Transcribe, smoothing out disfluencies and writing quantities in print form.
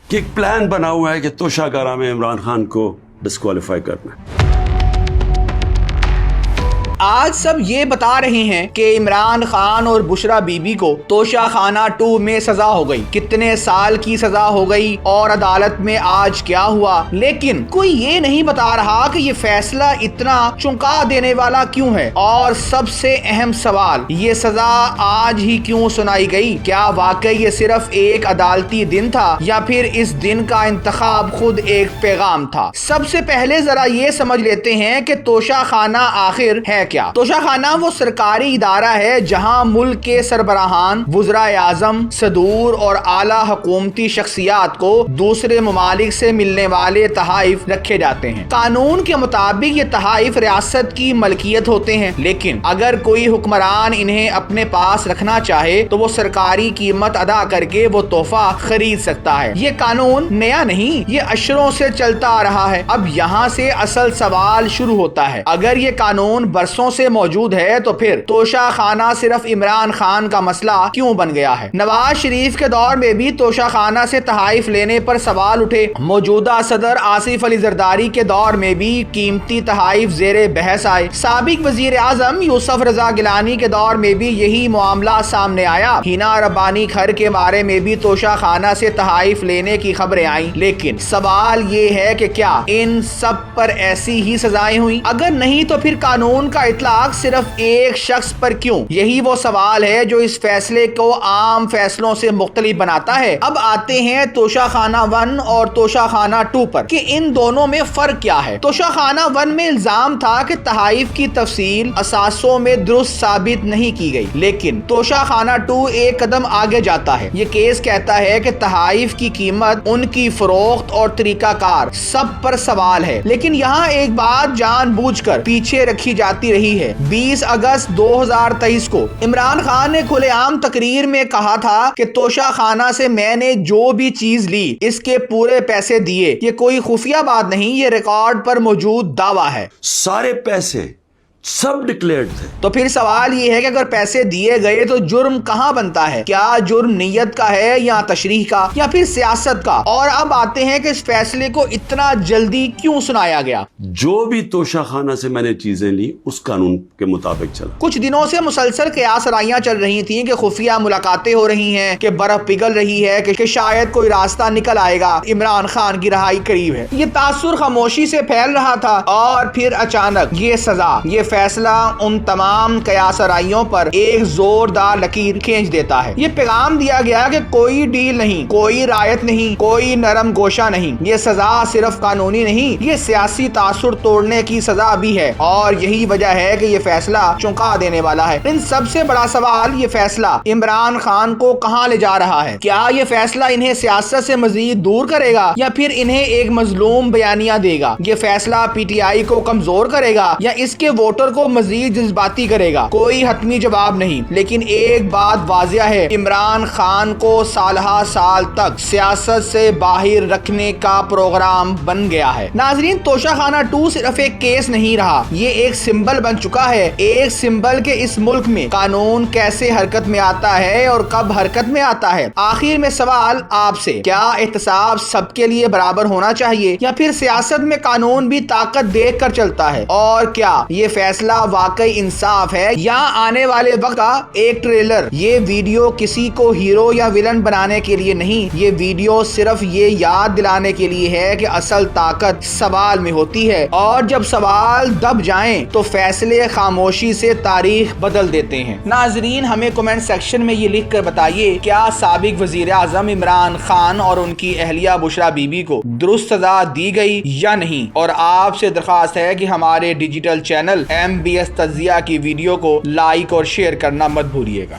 कि एक प्लान बना हुआ है कि तोशाखाना में इमरान खान को डिस्क्वालीफाई करना है। आज सब ये बता रहे हैं कि इमरान खान और बुशरा बीबी को तोशाखाना 2 में सजा हो गई, कितने साल की सजा हो गई और अदालत में आज क्या हुआ। लेकिन कोई ये नहीं बता रहा कि ये फैसला इतना चौंका देने वाला क्यों है। और सबसे अहम सवाल, ये सजा आज ही क्यों सुनाई गई? क्या वाकई ये सिर्फ एक अदालती दिन था या फिर इस दिन का इंतखाब खुद एक पैगाम था? सबसे पहले जरा ये समझ लेते हैं कि तोशाखाना आखिर है क्या। तोशाखाना वो सरकारी इदारा है जहां मुल्क के सरबराहान, वज़राए आज़म, सदूर और आला हुकूमती शख्सियात को दूसरे ममालिक से मिलने वाले तहाइफ रखे जाते हैं। कानून के मुताबिक ये तहाइफ रियासत की मलकियत होते हैं, लेकिन अगर कोई हुक्मरान इन्हें अपने पास रखना चाहे तो वो सरकारी कीमत अदा करके वो तोहफा खरीद सकता है। ये कानून नया नहीं, ये अशरों से चलता आ रहा है। अब यहाँ से असल सवाल शुरू होता है, अगर ये कानून बरसों से मौजूद है तो फिर तोशाखाना सिर्फ इमरान खान का मसला क्यों बन गया है? नवाज शरीफ के दौर में भी तोशाखाना से तहाइफ लेने पर सवाल उठे। मौजूदा सदर आसिफ अली जरदारी के दौर में भी कीमती तहाइफ जेरे बहस आए। साबिक वजीर आजम यूसुफ रजा गिलानी के दौर में भी यही मामला सामने आया। हिना रब्बानी घर के बारे में भी तोशाखाना से तहाइफ लेने की खबरें आई। लेकिन सवाल ये है कि क्या इन सब पर ऐसी ही सजाएं हुई? अगर नहीं तो फिर कानून का इतलाक सिर्फ एक शख्स पर क्यों? यही वो सवाल है जो इस फैसले को आम फैसलों से मुख्तलिफ बनाता है। अब आते हैं तोशाखाना 1 और तोशाखाना 2 पर कि इन दोनों में फर्क क्या है। तोशाखाना 1 में इल्जाम था कि तहाइफ की तफसील असासों में दुरुस्त साबित नहीं की गई, लेकिन तोशाखाना 2 एक कदम आगे जाता है। ये केस कहता है कि तहाइफ की कीमत, उनकी फरोख्त और तरीकाकार सब पर सवाल है। लेकिन यहाँ एक बात जानबूझकर पीछे रखी जाती रही है। 20 अगस्त 2023 को इमरान खान ने खुलेआम तकरीर में कहा था कि तोशाखाना से मैंने जो भी चीज ली इसके पूरे पैसे दिए। ये कोई खुफिया बात नहीं, ये रिकॉर्ड पर मौजूद दावा है। सारे पैसे सब डिक्लेयर्ड थे। तो फिर सवाल ये है कि अगर पैसे दिए गए तो जुर्म कहां बनता है? क्या जुर्म नीयत का है या तशरीह का या फिर सियासत का? और अब आते हैं कि इस फैसले को इतना जल्दी क्यों सुनाया गया। जो भी तोशाखाना से मैंने चीजें ली उस कानून के मुताबिक चला। कुछ दिनों से मुसलसल कयासराइयां चल रही थी कि खुफिया मुलाकातें हो रही हैं, कि बर्फ पिघल रही है, कि शायद कोई रास्ता निकल आएगा, इमरान खान की रिहाई करीब है। ये तासुर खामोशी से फैल रहा था और फिर अचानक ये सजा, ये फैसला उन तमाम कयासराइयों पर एक जोरदार लकीर खींच देता है। ये पैगाम दिया गया कि कोई डील नहीं, कोई रायत नहीं, कोई नरम गोशा नहीं। ये सजा सिर्फ कानूनी नहीं, ये सियासी तासुर तोड़ने की सजा भी है। और यही वजह है कि ये फैसला चौंका देने वाला है। इन सबसे बड़ा सवाल, ये फैसला इमरान खान को कहां ले जा रहा है? क्या ये फैसला इन्हें सियासत से मजीद दूर करेगा या फिर इन्हें एक मजलूम बयानिया देगा? ये फैसला PTI को कमजोर करेगा या इसके वोटर को मजीद जज्बाती करेगा? कोई हतमी जवाब नहीं, लेकिन एक बात वाजिया है, इमरान खान को सालहा साल तक सियासत से बाहर रखने का प्रोग्राम बन गया है। नाजरीन, तोशाखाना 2 सिर्फ एक केस नहीं रहा, ये एक सिंबल बन चुका है। एक सिंबल के इस मुल्क में कानून कैसे हरकत में आता है और कब हरकत में आता है। आखिर में सवाल आपसे, क्या एहतसाब सबके लिए बराबर होना चाहिए या फिर सियासत में कानून भी ताकत देख कर चलता है? और क्या ये फैसला वाकई इंसाफ है या आने वाले वक्त का एक ट्रेलर? ये वीडियो किसी को हीरो या विलन बनाने के लिए नहीं, ये वीडियो सिर्फ ये याद दिलाने के लिए है कि असल ताकत सवाल में होती है और जब सवाल दब जाएं तो फैसले खामोशी से तारीख बदल देते हैं। नाजरीन, हमें कमेंट सेक्शन में ये लिख कर बताइए, क्या साबिक वजीर आजम इमरान खान और उनकी अहलिया बुशरा बीबी को दुरुस्त सजा दी गई या नहीं? और आपसे दरख्वास्त है कि हमारे डिजिटल चैनल MBS तज्जिया की वीडियो को लाइक और शेयर करना मत भूलिएगा।